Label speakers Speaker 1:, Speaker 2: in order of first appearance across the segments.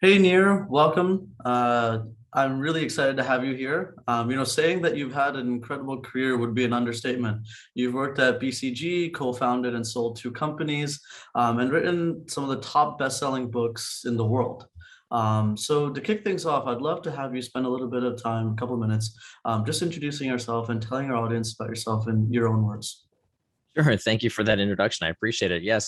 Speaker 1: Hey Nir, welcome. I'm really excited to have you here. Saying that you've had an incredible career would be an understatement. You've worked at BCG, co-founded and sold two companies, and written some of the top best-selling books in the world. So to kick things off, I'd love to have you spend a little bit of time, a couple of minutes, just introducing yourself and telling our audience about yourself in your own words.
Speaker 2: Sure. Thank you for that introduction. I appreciate it. Yeah.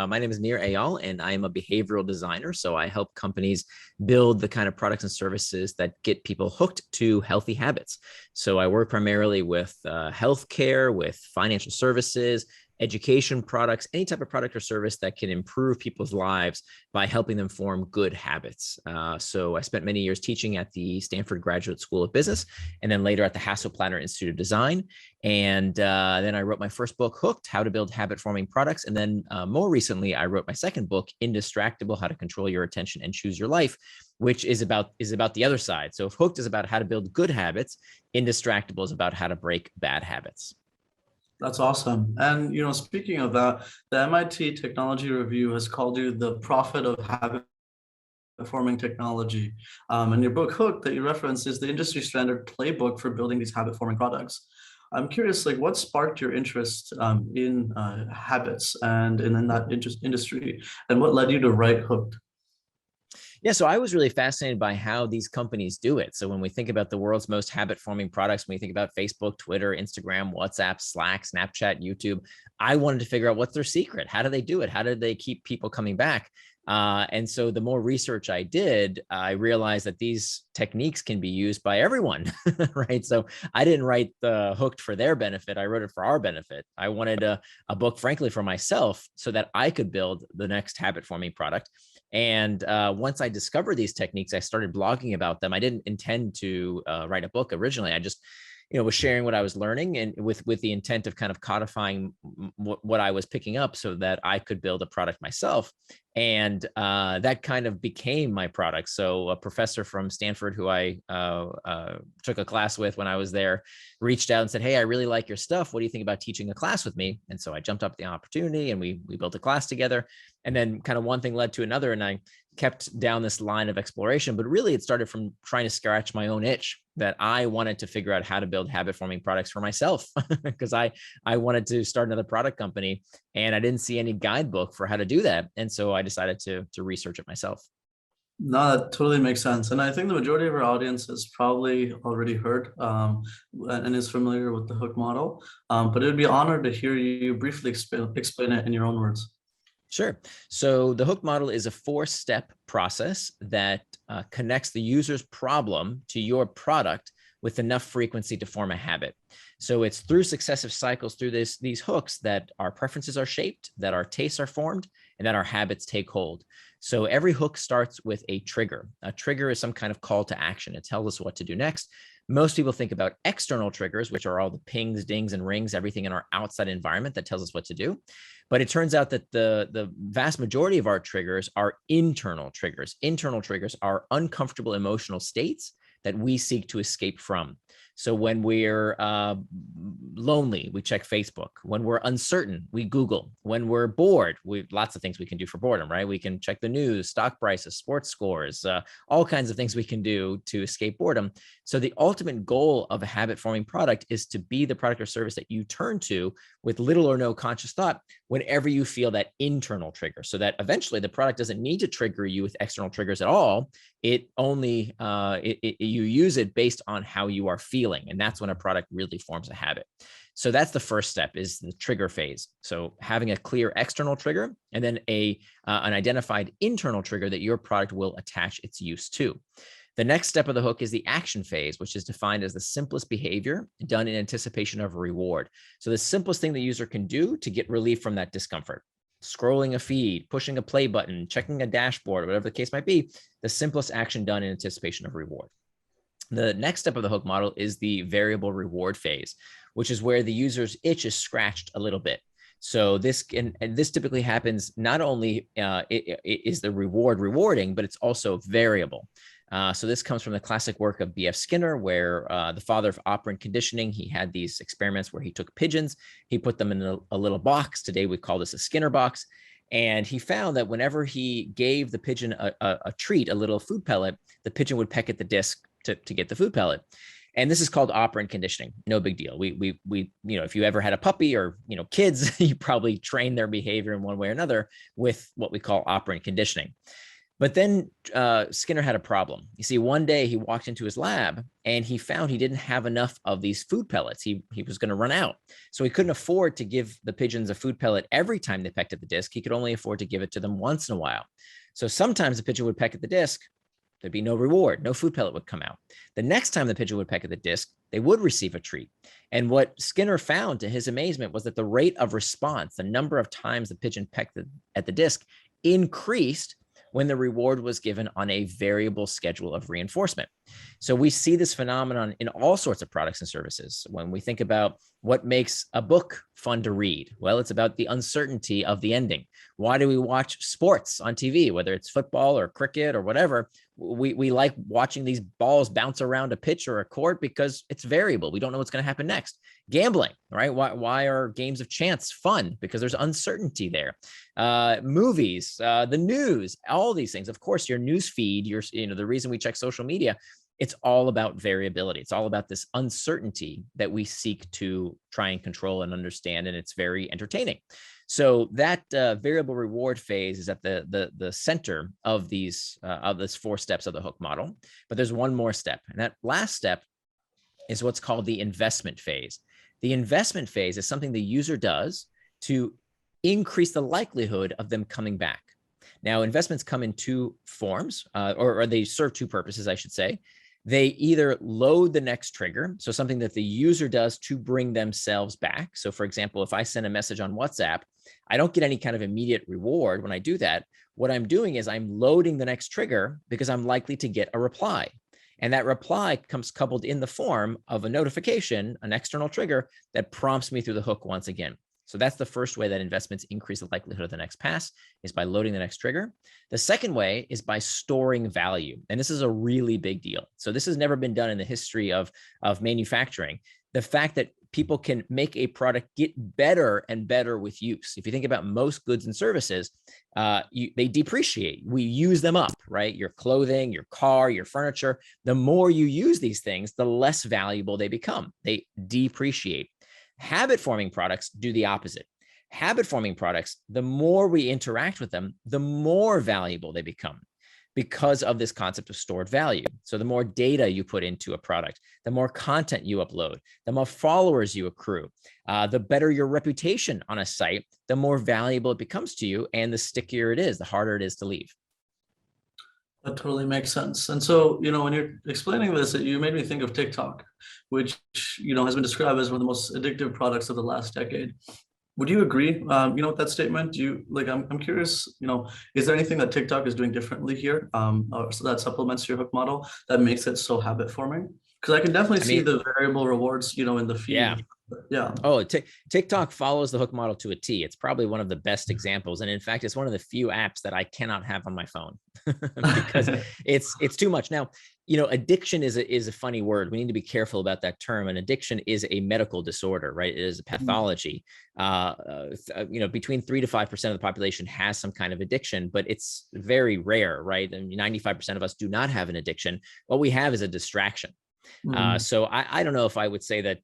Speaker 2: My name is Nir Eyal, and I am a behavioral designer. So I help companies build the kind of products and services that get people hooked to healthy habits. So I work primarily with healthcare, with financial services, education products, any type of product or service that can improve people's lives by helping them form good habits. So I spent many years teaching at the Stanford Graduate School of Business, and then later at the Hasso-Plattner Institute of Design. And then I wrote my first book, Hooked: How to Build Habit Forming Products. And then more recently, I wrote my second book, Indistractable: How to Control Your Attention and Choose Your Life, which is about the other side. So if Hooked is about how to build good habits, Indistractable is about how to break bad habits.
Speaker 1: That's awesome. And speaking of that, the MIT Technology Review has called you the prophet of habit forming technology. And your book Hook that you referenced is the industry standard playbook for building these habit forming products. I'm curious, like what sparked your interest in habits and in that industry, and what led you to write Hooked?
Speaker 2: Yeah, so I was really fascinated by how these companies do it. So when we think about the world's most habit forming products, when we think about Facebook, Twitter, Instagram, WhatsApp, Slack, Snapchat, YouTube, I wanted to figure out what's their secret. How do they do it? How did they keep people coming back? And so the more research I did, I realized that these techniques can be used by everyone, right? So I didn't write the Hooked for their benefit. I wrote it for our benefit. I wanted a book, frankly, for myself so that I could build the next habit forming product. And once I discovered these techniques, I started blogging about them. I didn't intend to write a book originally. I just was sharing what I was learning, and with the intent of kind of codifying what I was picking up so that I could build a product myself. And that kind of became my product. So a professor from Stanford who I took a class with when I was there reached out and said, "Hey, I really like your stuff. What do you think about teaching a class with me?" And so I jumped up at the opportunity, and we built a class together. And then kind of one thing led to another, and I kept down this line of exploration. But really, it started from trying to scratch my own itch that I wanted to figure out how to build habit forming products for myself, because I wanted to start another product company, and I didn't see any guidebook for how to do that. And so I decided to research it myself.
Speaker 1: No, that totally makes sense. And I think the majority of our audience has probably already heard and is familiar with the hook model. But it would be an honor to hear you briefly explain it in your own words.
Speaker 2: Sure. So the hook model is a four-step process that connects the user's problem to your product with enough frequency to form a habit. So it's through successive cycles through these hooks that our preferences are shaped, that our tastes are formed, and that our habits take hold. So every hook starts with a trigger. A trigger is some kind of call to action. It tells us what to do next. Most people think about external triggers, which are all the pings, dings, and rings, everything in our outside environment that tells us what to do. But it turns out that the vast majority of our triggers are internal triggers. Internal triggers are uncomfortable emotional states that we seek to escape from. So when we're lonely, we check Facebook. When we're uncertain, we Google. When we're bored, we lots of things we can do for boredom, right? We can check the news, stock prices, sports scores, all kinds of things we can do to escape boredom. So the ultimate goal of a habit forming product is to be the product or service that you turn to with little or no conscious thought whenever you feel that internal trigger, so that eventually the product doesn't need to trigger you with external triggers at all. It only you use it based on how you are feeling, and that's when a product really forms a habit. So that's the first step, is the trigger phase. So having a clear external trigger, and then an identified internal trigger that your product will attach its use to. The next step of the hook is the action phase, which is defined as the simplest behavior done in anticipation of a reward. So the simplest thing the user can do to get relief from that discomfort: scrolling a feed, pushing a play button, checking a dashboard, whatever the case might be, the simplest action done in anticipation of reward. The next step of the hook model is the variable reward phase, which is where the user's itch is scratched a little bit. So this typically happens not only is the reward rewarding, but it's also variable. So this comes from the classic work of B.F. Skinner, where the father of operant conditioning, he had these experiments where he took pigeons, he put them in a little box. Today we call this a Skinner box. And he found that whenever he gave the pigeon a treat, a little food pellet, the pigeon would peck at the disc to get the food pellet. And this is called operant conditioning. No big deal. If you ever had a puppy or, kids, you probably train their behavior in one way or another with what we call operant conditioning. But then Skinner had a problem. You see, one day he walked into his lab and he found he didn't have enough of these food pellets. He was going to run out. So he couldn't afford to give the pigeons a food pellet every time they pecked at the disc. He could only afford to give it to them once in a while. So sometimes the pigeon would peck at the disc. There'd be no reward. No food pellet would come out. The next time the pigeon would peck at the disc, they would receive a treat. And what Skinner found, to his amazement, was that the rate of response, the number of times the pigeon pecked at the disc, increased when the reward was given on a variable schedule of reinforcement. So we see this phenomenon in all sorts of products and services. When we think about what makes a book fun to read, well, it's about the uncertainty of the ending. Why do we watch sports on TV, whether it's football or cricket or whatever? We like watching these balls bounce around a pitch or a court because it's variable. We don't know what's going to happen next. Gambling, right? Why are games of chance fun? Because there's uncertainty there. Movies, the news, all these things. Of course, your news feed, the reason we check social media, it's all about variability. It's all about this uncertainty that we seek to try and control and understand, and it's very entertaining. So that variable reward phase is at the center of these of this 4 steps of the hook model. But there's one more step, and that last step is what's called the investment phase. The investment phase is something the user does to increase the likelihood of them coming back. Now, investments come in 2 forms, or they serve 2 purposes, I should say. They either load the next trigger, so something that the user does to bring themselves back. So for example, if I send a message on WhatsApp, I don't get any kind of immediate reward when I do that. What I'm doing is I'm loading the next trigger because I'm likely to get a reply. And that reply comes coupled in the form of a notification, an external trigger that prompts me through the hook once again. So that's the first way that investments increase the likelihood of the next pass, is by loading the next trigger. The second way is by storing value. And this is a really big deal. So this has never been done in the history of manufacturing. The fact that people can make a product get better and better with use. If you think about most goods and services, they depreciate. We use them up, right? Your clothing, your car, your furniture. The more you use these things, the less valuable they become. They depreciate. Habit-forming products do the opposite. Habit-forming products, the more we interact with them, the more valuable they become because of this concept of stored value. So the more data you put into a product, the more content you upload, the more followers you accrue, the better your reputation on a site, the more valuable it becomes to you, and the stickier it is, the harder it is to leave.
Speaker 1: That totally makes sense. And so, when you're explaining this, you made me think of TikTok, which, has been described as one of the most addictive products of the last decade. Would you agree, with that statement? I'm curious, is there anything that TikTok is doing differently here, or so that supplements your hook model that makes it so habit forming? Because I can definitely see the variable rewards, in the feed.
Speaker 2: Yeah.
Speaker 1: Yeah.
Speaker 2: Oh, TikTok follows the hook model to a T. It's probably one of the best examples. And in fact, it's one of the few apps that I cannot have on my phone because it's too much. Now, addiction is a funny word. We need to be careful about that term. And addiction is a medical disorder, right? It is a pathology. Between 3 to 5% of the population has some kind of addiction, but it's very rare, right? And 95% of us do not have an addiction. What we have is a distraction. So I don't know if I would say that,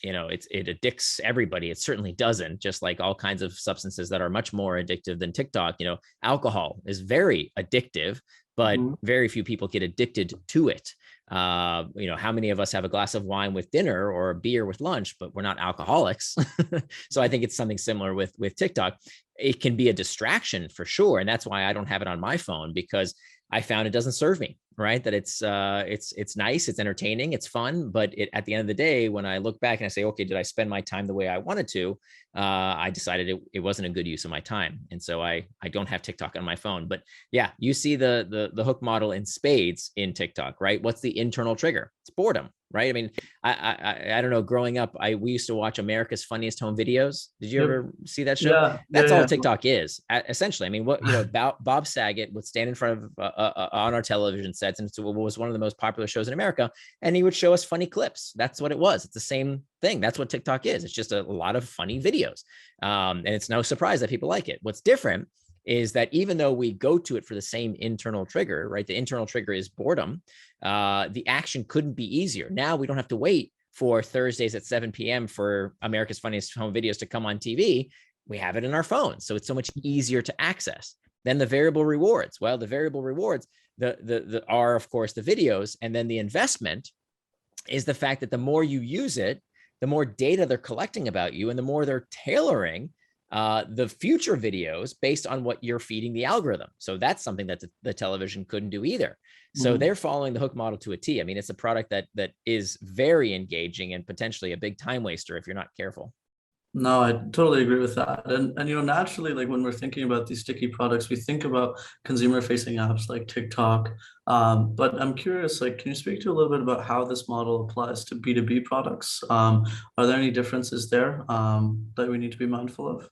Speaker 2: it addicts everybody. It certainly doesn't, just like all kinds of substances that are much more addictive than TikTok. Alcohol is very addictive, but very few people get addicted to it. How many of us have a glass of wine with dinner or a beer with lunch, but we're not alcoholics. So I think it's something similar with TikTok. It can be a distraction for sure. And that's why I don't have it on my phone, because I found it doesn't serve me, right? That it's nice, it's entertaining, it's fun, but at the end of the day, when I look back and I say, okay, did I spend my time the way I wanted to? I decided it wasn't a good use of my time, and so I don't have TikTok on my phone. But yeah, you see the hook model in spades in TikTok, right? What's the internal trigger? It's boredom, right? I mean, I don't know. Growing up, we used to watch America's Funniest Home Videos. Did you
Speaker 1: Yep.
Speaker 2: ever see that show?
Speaker 1: Yeah.
Speaker 2: That's all
Speaker 1: Yeah.
Speaker 2: TikTok is, essentially. I mean, what you know, Bob Saget would stand in front of on our television sets, and it was one of the most popular shows in America, and he would show us funny clips. That's what it was. It's the same thing. That's what TikTok is. It's just a lot of funny videos, and it's no surprise that people like it. What's different is that even though we go to it for the same internal trigger, right? The internal trigger is boredom. The action couldn't be easier. Now we don't have to wait for Thursdays at 7 p.m. for America's Funniest Home Videos to come on TV. We have it in our phones. So it's so much easier to access. Then the variable rewards. Well, the variable rewards are, of course, the videos. And then the investment is the fact that the more you use it, the more data they're collecting about you and the more they're tailoring the future videos based on what you're feeding the algorithm. So that's something that the television couldn't do either. So they're following the hook model to a T. I mean, it's a product that is very engaging and potentially a big time waster if you're not careful.
Speaker 1: No, I totally agree with that. And naturally, like when we're thinking about these sticky products, we think about consumer facing apps like TikTok. But I'm curious, like, can you speak to a little bit about how this model applies to B2B products? Are there any differences there that we need to be mindful of?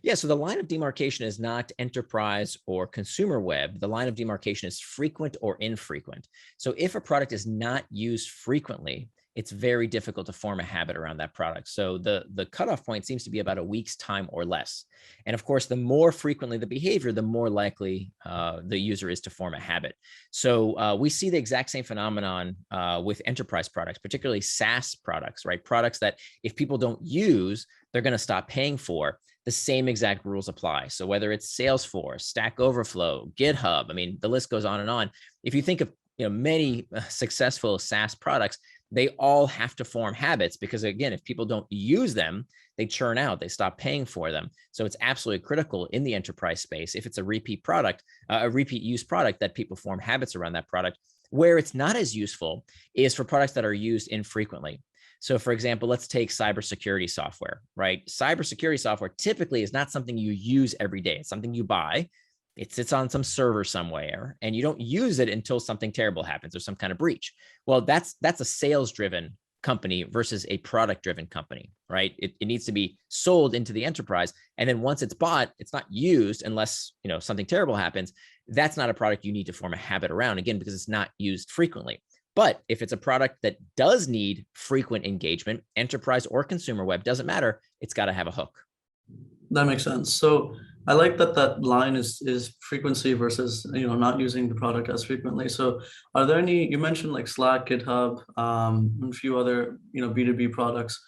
Speaker 2: Yeah, so the line of demarcation is not enterprise or consumer web. The line of demarcation is frequent or infrequent. So if a product is not used frequently, it's very difficult to form a habit around that product. So the cutoff point seems to be about a week's time or less. And of course, the more frequently the behavior, the more likely the user is to form a habit. So we see the exact same phenomenon with enterprise products, particularly SaaS products, right? Products that if people don't use, they're going to stop paying for. The same exact rules apply. So whether it's Salesforce, Stack Overflow, GitHub, I mean, the list goes on and on. If you think of many successful SaaS products, they all have to form habits because again, if people don't use them, they churn out, they stop paying for them. So it's absolutely critical in the enterprise space. If it's a repeat product, a repeat use product, that people form habits around that product. Where it's not as useful is for products that are used infrequently. So for example, let's take cybersecurity software, right? Cybersecurity software typically is not something you use every day. It's something you buy. It sits on some server somewhere and you don't use it until something terrible happens or some kind of breach. Well, that's a sales-driven company versus a product-driven company, right? It needs to be sold into the enterprise. And then once it's bought, it's not used unless something terrible happens. That's not a product you need to form a habit around, again, because it's not used frequently. But if it's a product that does need frequent engagement, enterprise or consumer web, doesn't matter, it's got to have a hook.
Speaker 1: That makes sense. So I like that line is frequency versus not using the product as frequently. So are there any, you mentioned like Slack, GitHub, and a few other B2B products.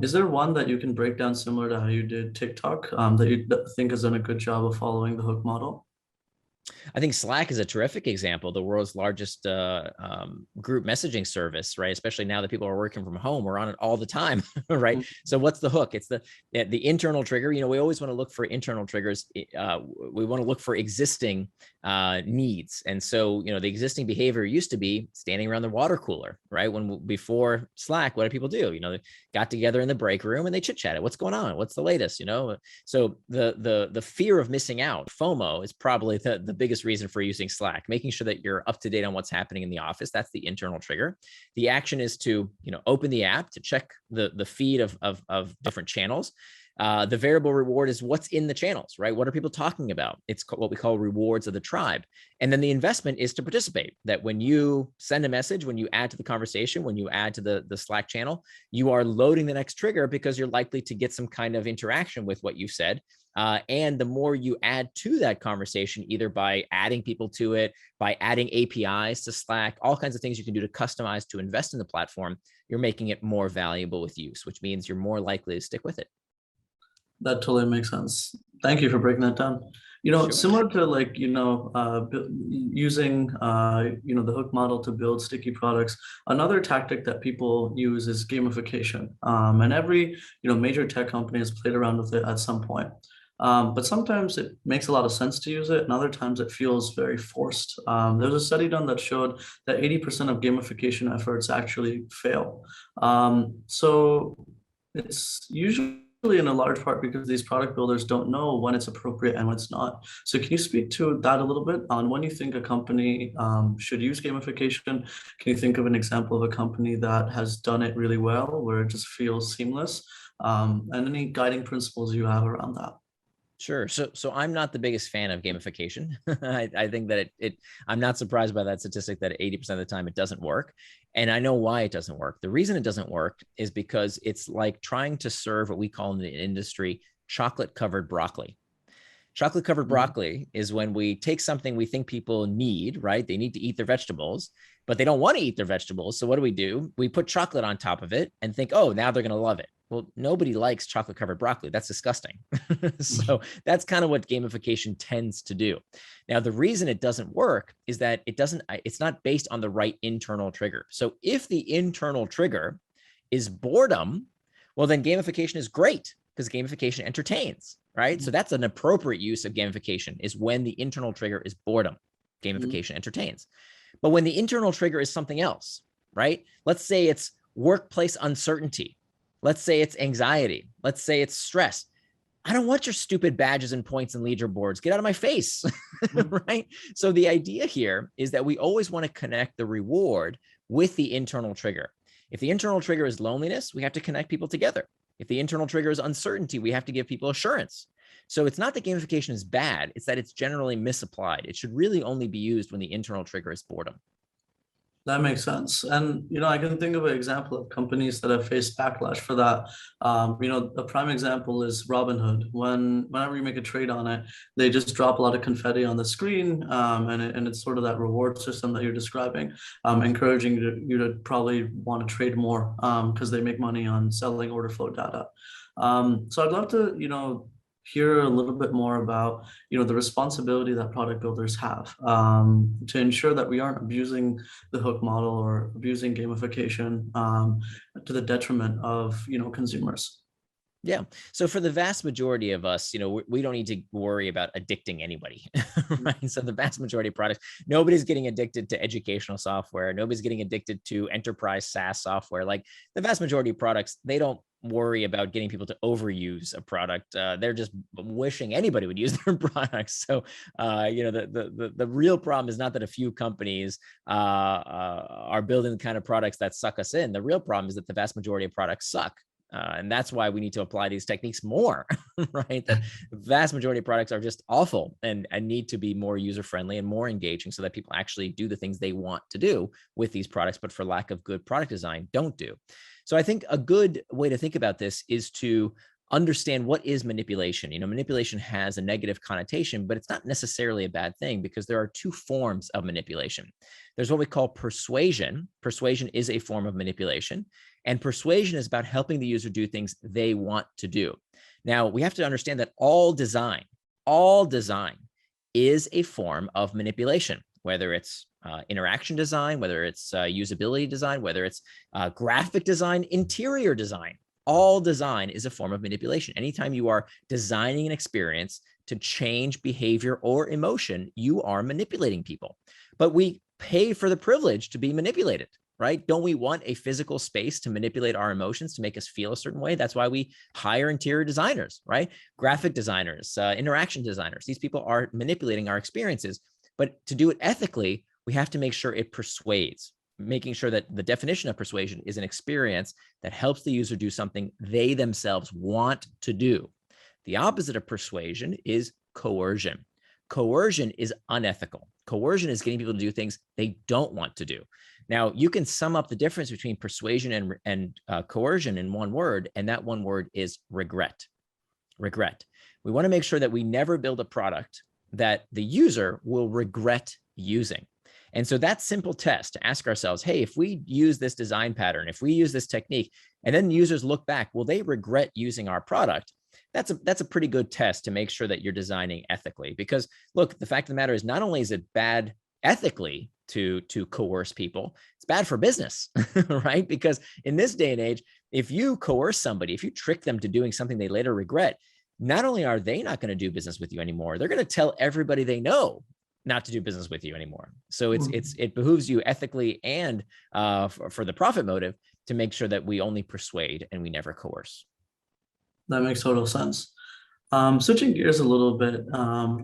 Speaker 1: Is there one that you can break down similar to how you did TikTok that you think has done a good job of following the hook model?
Speaker 2: I think Slack is a terrific example, the world's largest group messaging service, right? Especially now that people are working from home, we're on it all the time, right? So what's the hook? It's the internal trigger. We always want to look for internal triggers. We want to look for existing needs. And so, the existing behavior used to be standing around the water cooler, right? Before Slack, what did people do? They got together in the break room and they chit chatted. What's going on? What's the latest? So the fear of missing out, FOMO, is probably the biggest reason for using Slack, making sure that you're up to date on what's happening in the office. That's the internal trigger. The action is to, open the app to check the feed of different channels. The variable reward is what's in the channels, right? What are people talking about? It's what we call rewards of the tribe. And then the investment is to participate, that when you send a message, when you add to the conversation, when you add to the Slack channel, you are loading the next trigger because you're likely to get some kind of interaction with what you said. And the more you add to that conversation, either by adding people to it, by adding APIs to Slack, all kinds of things you can do to customize, to invest in the platform, you're making it more valuable with use, which means you're more likely to stick with it.
Speaker 1: That totally makes sense. Thank you for breaking that down.
Speaker 2: Sure.
Speaker 1: Similar to like, using, the hook model to build sticky products, another tactic that people use is gamification. And every, major tech company has played around with it at some point. But sometimes it makes a lot of sense to use it, and other times it feels very forced. There's a study done that showed that 80% of gamification efforts actually fail. So it's usually in a large part because these product builders don't know when it's appropriate and when it's not. So can you speak to that a little bit on when you think a company should use gamification? Can you think of an example of a company that has done it really well, where it just feels seamless? And any guiding principles you have around that?
Speaker 2: Sure. So I'm not the biggest fan of gamification. I think that I'm not surprised by that statistic that 80% of the time it doesn't work. And I know why it doesn't work. The reason it doesn't work is because it's like trying to serve what we call in the industry chocolate covered broccoli. Chocolate covered
Speaker 1: Mhm.
Speaker 2: broccoli is when we take something we think people need, right? They need to eat their vegetables, but they don't want to eat their vegetables. So what do? We put chocolate on top of it and think, oh, now they're going to love it. Well, nobody likes chocolate covered broccoli. That's disgusting. So that's kind of what gamification tends to do. Now, the reason it doesn't work is that it's not based on the right internal trigger. So if the internal trigger is boredom, well, then gamification is great because gamification entertains, right? So that's an appropriate use of gamification is when the internal trigger is boredom.
Speaker 1: Mhm.
Speaker 2: Gamification entertains. But when the internal trigger is something else, right? Let's say it's workplace uncertainty. Let's say it's anxiety. Let's say it's stress. I don't want your stupid badges and points and leaderboards. Get out of my face,
Speaker 1: Mhm.
Speaker 2: right? So the idea here is that we always want to connect the reward with the internal trigger. If the internal trigger is loneliness, we have to connect people together. If the internal trigger is uncertainty, we have to give people assurance. So it's not that gamification is bad, it's that it's generally misapplied. It should really only be used when the internal trigger is boredom.
Speaker 1: That makes sense. And, I can think of an example of companies that have faced backlash for that. A prime example is Robinhood. Whenever you make a trade on it, they just drop a lot of confetti on the screen. And it's sort of that reward system that you're describing, encouraging you to probably want to trade more because they make money on selling order flow data. So I'd love to, hear a little bit more about the responsibility that product builders have to ensure that we aren't abusing the hook model or abusing gamification to the detriment of consumers.
Speaker 2: Yeah. So for the vast majority of us, we don't need to worry about addicting anybody, right? So the vast majority of products, nobody's getting addicted to educational software. Nobody's getting addicted to enterprise SaaS software. Like the vast majority of products, they don't worry about getting people to overuse a product. They're just wishing anybody would use their products. So, the real problem is not that a few companies are building the kind of products that suck us in. The real problem is that the vast majority of products suck. And that's why we need to apply these techniques more, right? That the vast majority of products are just awful and need to be more user-friendly and more engaging so that people actually do the things they want to do with these products, but for lack of good product design, don't do. So I think a good way to think about this is to understand what is manipulation. Manipulation has a negative connotation, but it's not necessarily a bad thing because there are two forms of manipulation. There's what we call persuasion. Persuasion is a form of manipulation. And persuasion is about helping the user do things they want to do. Now, we have to understand that all design is a form of manipulation, whether it's interaction design, whether it's usability design, whether it's graphic design, interior design. All design is a form of manipulation. Anytime you are designing an experience to change behavior or emotion, you are manipulating people. But we pay for the privilege to be manipulated, right? Don't we want a physical space to manipulate our emotions to make us feel a certain way? That's why we hire interior designers, right? Graphic designers, interaction designers. These people are manipulating our experiences. But to do it ethically, we have to make sure it persuades, making sure that the definition of persuasion is an experience that helps the user do something they themselves want to do. The opposite of persuasion is coercion. Coercion is unethical. Coercion is getting people to do things they don't want to do. Now, you can sum up the difference between persuasion and coercion in one word, and that one word is regret. Regret. We want to make sure that we never build a product that the user will regret using. And so that simple test to ask ourselves, hey, if we use this design pattern, if we use this technique, and then users look back, will they regret using our product? That's a pretty good test to make sure that you're designing ethically. Because look, the fact of the matter is not only is it bad ethically to coerce people, it's bad for business, right? Because in this day and age, if you coerce somebody, if you trick them to doing something they later regret, not only are they not going to do business with you anymore, they're going to tell everybody they know not to do business with you anymore. So it behooves you ethically and for the profit motive to make sure that we only persuade and we never coerce.
Speaker 1: That makes total sense. Switching gears a little bit,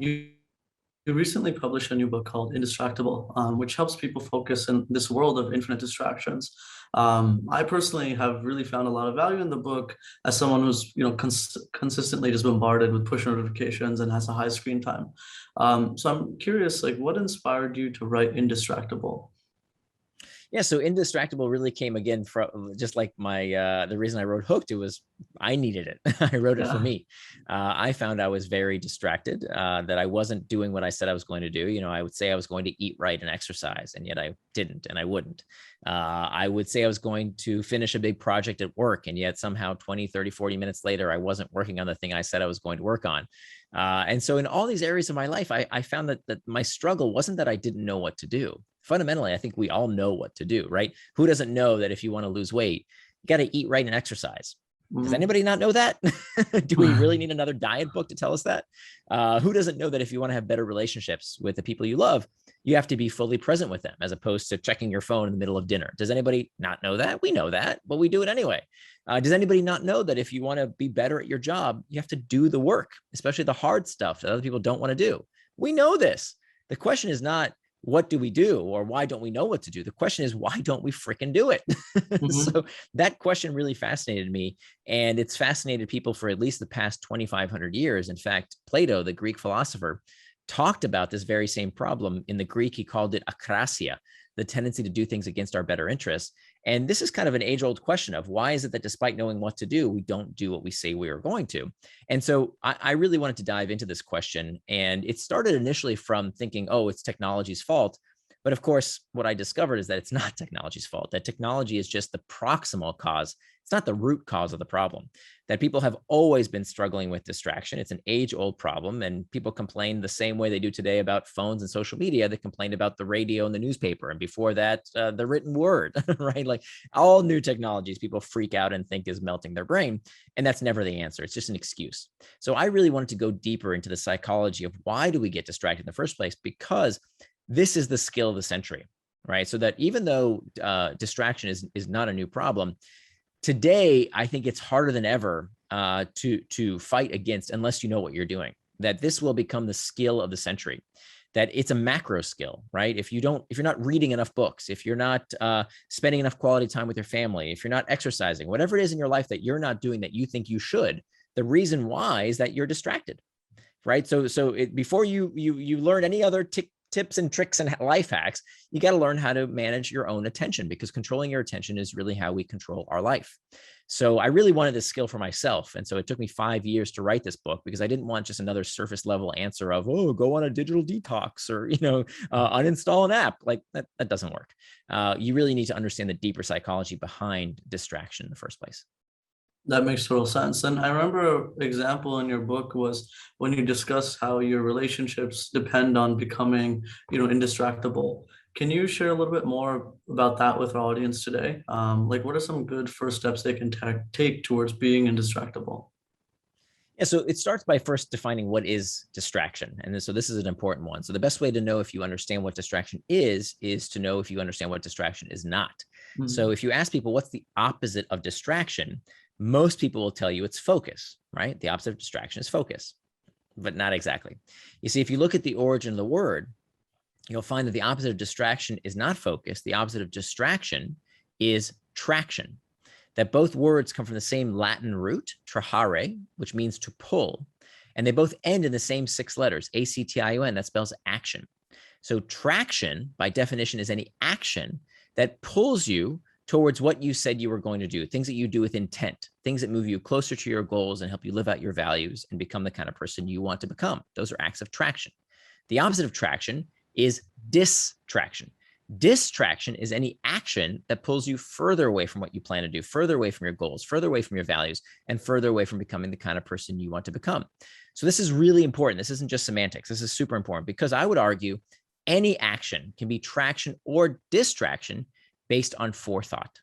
Speaker 1: you recently published a new book called Indistractable, which helps people focus in this world of infinite distractions. I personally have really found a lot of value in the book as someone who's, consistently just bombarded with push notifications and has a high screen time. So I'm curious, like, what inspired you to write Indistractable?
Speaker 2: Yeah, so Indistractable really came again from just like my the reason I wrote Hooked. It was I needed it. I wrote it for
Speaker 1: Yeah.
Speaker 2: me. I found I was very distracted, that I wasn't doing what I said I was going to do. I would say I was going to eat right and exercise, and yet I didn't, and I wouldn't. I would say I was going to finish a big project at work, and yet somehow 20, 30, 40 minutes later, I wasn't working on the thing I said I was going to work on. And so in all these areas of my life, I found that my struggle wasn't that I didn't know what to do. Fundamentally, I think we all know what to do, right? Who doesn't know that if you want to lose weight, you got to eat right and exercise? Does
Speaker 1: Mhm.
Speaker 2: anybody not know that? Do we really need another diet book to tell us that? Who doesn't know that if you want to have better relationships with the people you love, you have to be fully present with them as opposed to checking your phone in the middle of dinner? Does anybody not know that? We know that, but we do it anyway. Does anybody not know that if you want to be better at your job, you have to do the work, especially the hard stuff that other people don't want to do? We know this. The question is not, what do we do, or why don't we know what to do? The question is, why don't we freaking do it?
Speaker 1: Mhm.
Speaker 2: So that question really fascinated me, and it's fascinated people for at least the past 2,500 years. In fact, Plato, the Greek philosopher, talked about this very same problem. In the Greek, he called it akrasia, the tendency to do things against our better interests. And this is kind of an age-old question of why is it that despite knowing what to do, we don't do what we say we are going to? And so I really wanted to dive into this question. And it started initially from thinking, oh, it's technology's fault. But of course, what I discovered is that it's not technology's fault, that technology is just the proximal cause. It's not the root cause of the problem, that people have always been struggling with distraction. It's an age-old problem, and people complain the same way they do today about phones and social media. They complained about the radio and the newspaper, and before that, the written word, right? Like all new technologies, people freak out and think is melting their brain, and that's never the answer. It's just an excuse. So I really wanted to go deeper into the psychology of why do we get distracted in the first place, because this is the skill of the century, right? So that even though distraction is not a new problem, today I think it's harder than ever to fight against unless you know what you're doing. That this will become the skill of the century. That it's a macro skill, right? If you're not reading enough books, if you're not spending enough quality time with your family, if you're not exercising, whatever it is in your life that you're not doing that you think you should, the reason why is that you're distracted, right? Before you learn any other tips and tricks and life hacks, you got to learn how to manage your own attention, because controlling your attention is really how we control our life. So I really wanted this skill for myself. And so it took me 5 years to write this book, because I didn't want just another surface level answer of, oh, go on a digital detox, or, uninstall an app. Like that doesn't work. You really need to understand the deeper psychology behind distraction in the first place.
Speaker 1: That makes total sense. And I remember an example in your book was when you discuss how your relationships depend on becoming, indistractable. Can you share a little bit more about that with our audience today? Like, what are some good first steps they can take towards being indistractable?
Speaker 2: Yeah, so it starts by first defining what is distraction. And so this is an important one. So the best way to know if you understand what distraction is to know if you understand what distraction is not. So
Speaker 1: Mhm.
Speaker 2: if you ask people what's the opposite of distraction, most people will tell you it's focus, right? The opposite of distraction is focus, but not exactly. You see, if you look at the origin of the word, you'll find that the opposite of distraction is not focus. The opposite of distraction is traction. That both words come from the same Latin root, trahare, which means to pull, and they both end in the same 6 letters, A-C-T-I-O-N, that spells action. So traction, by definition, is any action that pulls you towards what you said you were going to do, things that you do with intent, things that move you closer to your goals and help you live out your values and become the kind of person you want to become. Those are acts of traction. The opposite of traction is distraction. Distraction is any action that pulls you further away from what you plan to do, further away from your goals, further away from your values, and further away from becoming the kind of person you want to become. So this is really important. This isn't just semantics. This is super important, because I would argue any action can be traction or distraction based on forethought,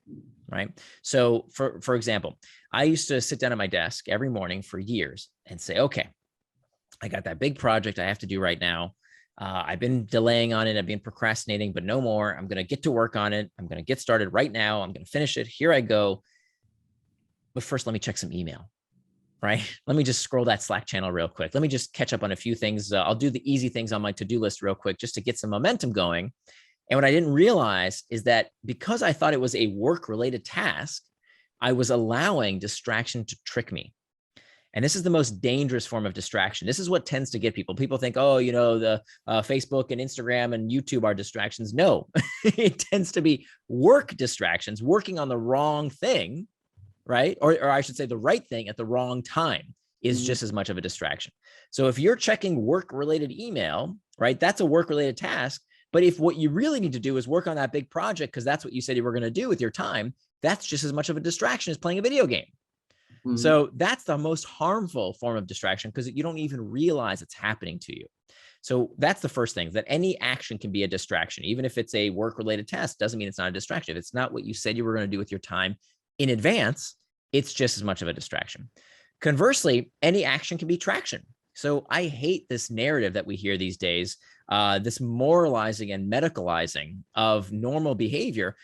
Speaker 2: right? So for example, I used to sit down at my desk every morning for years and say, okay, I got that big project I have to do right now. I've been delaying on it. I've been procrastinating, but no more. I'm going to get to work on it. I'm going to get started right now. I'm going to finish it. Here I go. But first, let me check some email. right? Let me just scroll that Slack channel real quick. Let me just catch up on a few things. I'll do the easy things on my to-do list real quick just to get some momentum going. And what I didn't realize is that because I thought it was a work-related task, I was allowing distraction to trick me. And this is the most dangerous form of distraction. This is what tends to get people. People think, oh, the Facebook and Instagram and YouTube are distractions. No, it tends to be work distractions, working on the wrong thing, right? Or I should say the right thing at the wrong time is just as much of a distraction. So if you're checking work-related email, right, that's a work-related task. But if what you really need to do is work on that big project, because that's what you said you were going to do with your time, that's just as much of a distraction as playing a video game. So that's the most harmful form of distraction because you don't even realize it's happening to you. So that's the first thing, that any action can be a distraction. Even if it's a work-related task, doesn't mean it's not a distraction. If it's not what you said you were going to do with your time in advance, it's just as much of a distraction. Conversely, any action can be traction. So I hate this narrative that we hear these days, this moralizing and medicalizing of normal behavior.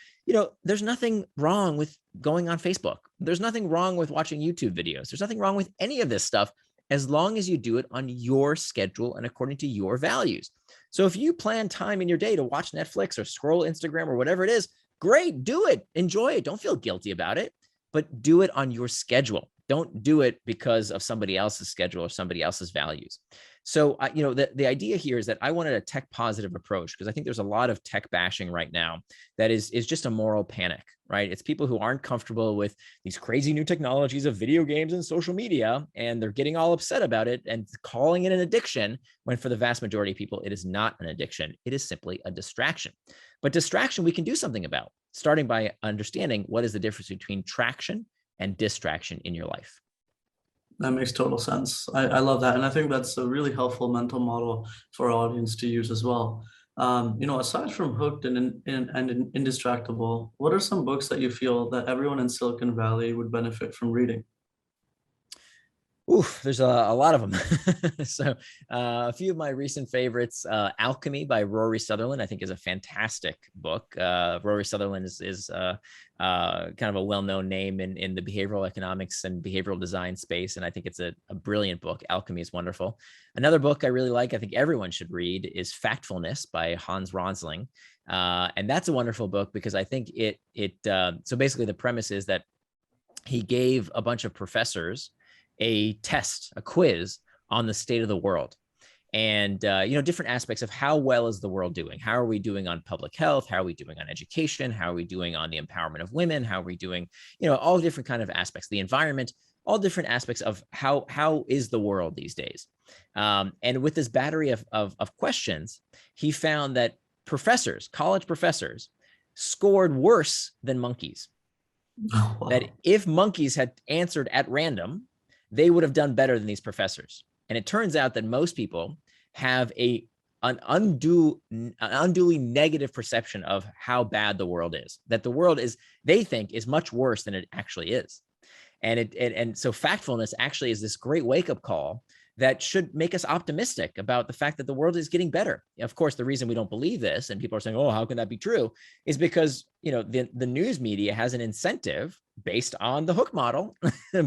Speaker 2: There's nothing wrong with going on Facebook. There's nothing wrong with watching YouTube videos. There's nothing wrong with any of this stuff as long as you do it on your schedule and according to your values. So if you plan time in your day to watch Netflix or scroll Instagram or whatever it is, great, do it, enjoy it. Don't feel guilty about it, but do it on your schedule. Don't do it because of somebody else's schedule or somebody else's values. So, the idea here is that I wanted a tech positive approach because I think there's a lot of tech bashing right now that is just a moral panic, right? It's people who aren't comfortable with these crazy new technologies of video games and social media, and they're getting all upset about it and calling it an addiction, when for the vast majority of people, it is not an addiction. It is simply a distraction. But distraction we can do something about, starting by understanding what is the difference between traction and distraction in your life.
Speaker 1: That makes total sense. I love that. And I think that's a really helpful mental model for our audience to use as well. Aside from Hooked and Indistractable, what are some books that you feel that everyone in Silicon Valley would benefit from reading?
Speaker 2: Oof, there's a lot of them. So a few of my recent favorites, Alchemy by Rory Sutherland, I think is a fantastic book. Rory Sutherland is kind of a well-known name in the behavioral economics and behavioral design space. And I think it's a brilliant book. Alchemy is wonderful. Another book I really like, I think everyone should read, is Factfulness by Hans Rosling. And that's a wonderful book because I think so basically the premise is that he gave a bunch of professors a test, a quiz on the state of the world. And, different aspects of how well is the world doing? How are we doing on public health? How are we doing on education? How are we doing on the empowerment of women? How are we doing, all different kind of aspects, the environment, all different aspects of how is the world these days? And with this battery of questions, he found that college professors scored worse than monkeys.
Speaker 1: Oh, wow.
Speaker 2: That if monkeys had answered at random, they would have done better than these professors. And it turns out that most people have an unduly negative perception of how bad the world is, that the world they think is much worse than it actually is. And so Factfulness actually is this great wake-up call that should make us optimistic about the fact that the world is getting better. Of course, the reason we don't believe this, and people are saying, oh, how can that be true, is because the news media has an incentive based on the hook model,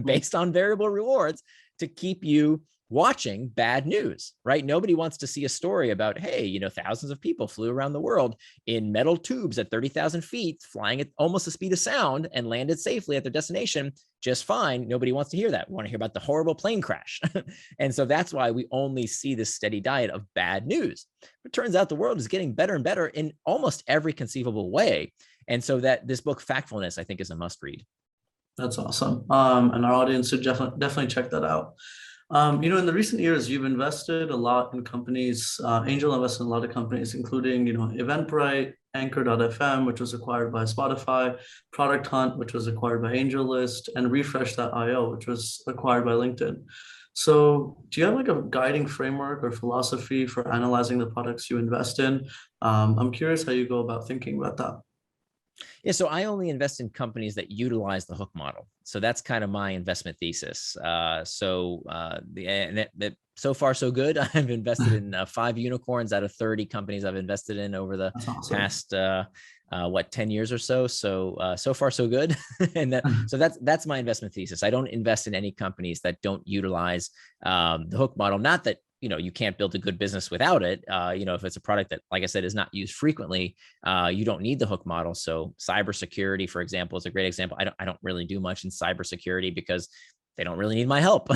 Speaker 2: based on variable rewards, to keep you watching bad news, right? Nobody wants to see a story about, hey, thousands of people flew around the world in metal tubes at 30,000 feet, flying at almost the speed of sound and landed safely at their destination just fine. Nobody wants to hear that. We want to hear about the horrible plane crash. And so that's why we only see this steady diet of bad news. It turns out the world is getting better and better in almost every conceivable way. And so that this book, Factfulness, I think is a must read.
Speaker 1: That's awesome. And our audience should definitely check that out. In the recent years, you've invested a lot in companies, angel invested in a lot of companies, including, Eventbrite, Anchor.fm, which was acquired by Spotify, Product Hunt, which was acquired by AngelList, and Refresh.io, which was acquired by LinkedIn. So do you have like a guiding framework or philosophy for analyzing the products you invest in? I'm curious how you go about thinking about that.
Speaker 2: Yeah, so I only invest in companies that utilize the hook model. So that's kind of my investment thesis. So so far so good. I've invested in 5 unicorns out of 30 companies I've invested in over the
Speaker 1: That's awesome.
Speaker 2: past 10 years or so. So so far so good. And that's my investment thesis. I don't invest in any companies that don't utilize the hook model. Not that you can't build a good business without it. If it's a product that, like I said, is not used frequently, you don't need the hook model. So cybersecurity, for example, is a great example. I don't really do much in cybersecurity because they don't really need my help.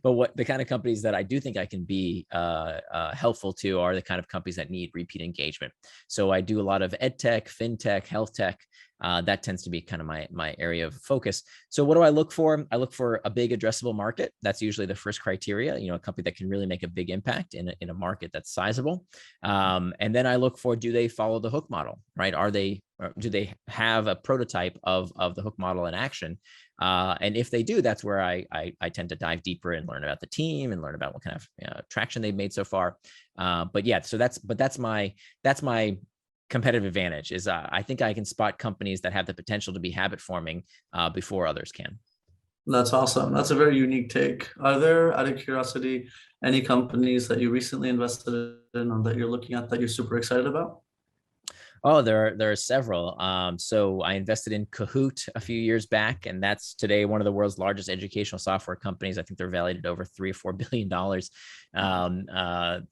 Speaker 2: But what the kind of companies that I do think I can be helpful to are the kind of companies that need repeat engagement. So I do a lot of ed tech, fintech, health tech. That tends to be kind of my area of focus. So what do I look for? I look for a big addressable market. That's usually the first criteria, a company that can really make a big impact in a market that's sizable. And then I look for, do they follow the hook model, right? Do they have a prototype of the hook model in action? And if they do, that's where I tend to dive deeper and learn about the team and learn about what kind of traction they've made so far. But yeah, so that's my competitive advantage is I think I can spot companies that have the potential to be habit forming before others can.
Speaker 1: That's awesome. That's a very unique take. Are there, out of curiosity, any companies that you recently invested in or that you're looking at that you're super excited about?
Speaker 2: Oh, there are several. So I invested in Kahoot a few years back, and that's today one of the world's largest educational software companies. I think they're valued at over $3 or $4 billion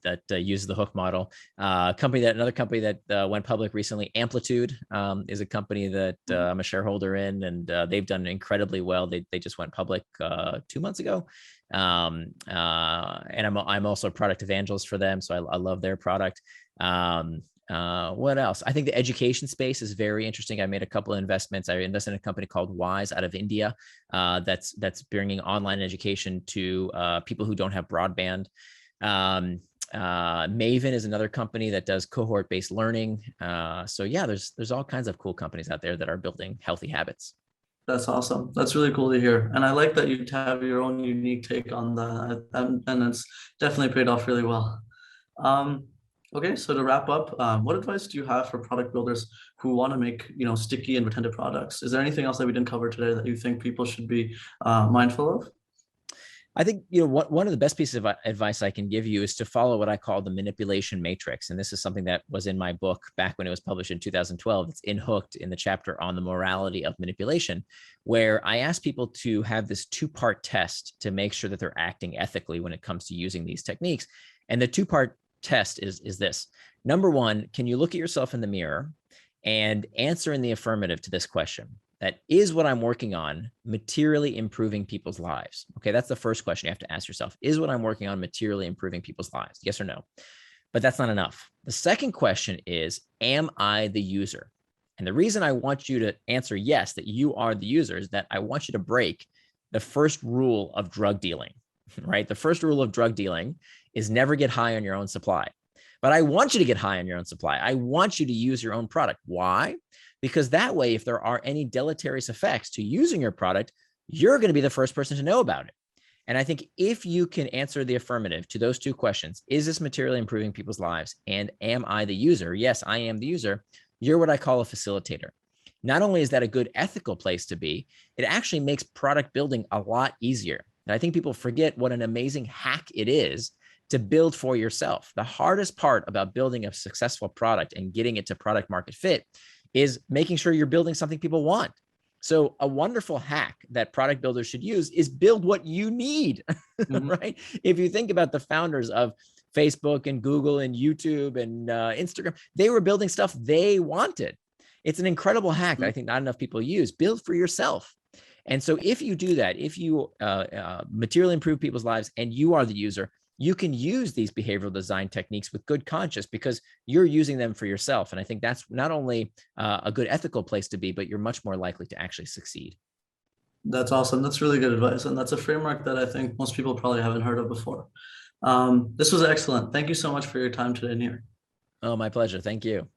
Speaker 2: that uses the hook model. Another company that went public recently, Amplitude, is a company that I'm a shareholder in, and they've done incredibly well. They just went public 2 months ago. And I'm also a product evangelist for them, so I love their product. What else? I think the education space is very interesting. I made a couple of investments. I invested in a company called SWEs out of India that's bringing online education to people who don't have broadband. Maven is another company that does cohort-based learning. So yeah, there's all kinds of cool companies out there that are building healthy habits.
Speaker 1: That's awesome. That's really cool to hear. And I like that you have your own unique take on that. And it's definitely paid off really well. Okay, so to wrap up, what advice do you have for product builders who want to make, sticky and retentive products? Is there anything else that we didn't cover today that you think people should be mindful of?
Speaker 2: I think, one of the best pieces of advice I can give you is to follow what I call the manipulation matrix. And this is something that was in my book back when it was published in 2012. It's in Hooked in the chapter on the morality of manipulation, where I ask people to have this 2-part test to make sure that they're acting ethically when it comes to using these techniques. And the 2-part test is this. Number one, can you look at yourself in the mirror and answer in the affirmative to this question? That is what I'm working on materially improving people's lives. Okay, that's the first question you have to ask yourself. Is what I'm working on materially improving people's lives? Yes or no? But that's not enough. The second question is, am I the user? And the reason I want you to answer yes, that you are the user, is that I want you to break the first rule of drug dealing, right? The first rule of drug dealing is never get high on your own supply. But I want you to get high on your own supply. I want you to use your own product. Why? Because that way, if there are any deleterious effects to using your product, you're going to be the first person to know about it. And I think if you can answer the affirmative to those 2 questions, is this materially improving people's lives? And am I the user? Yes, I am the user. You're what I call a facilitator. Not only is that a good ethical place to be, it actually makes product building a lot easier. And I think people forget what an amazing hack it is to build for yourself. The hardest part about building a successful product and getting it to product market fit is making sure you're building something people want. So a wonderful hack that product builders should use is build what you need, right? If you think about the founders of Facebook and Google and YouTube and Instagram, they were building stuff they wanted. It's an incredible hack that I think not enough people use. Build for yourself. And so if you do that, if you materially improve people's lives and you are the user, you can use these behavioral design techniques with good conscience because you're using them for yourself. And I think that's not only a good ethical place to be, but you're much more likely to actually succeed.
Speaker 1: That's awesome. That's really good advice. And that's a framework that I think most people probably haven't heard of before. This was excellent. Thank you so much for your time today, Nir.
Speaker 2: Oh, my pleasure. Thank you.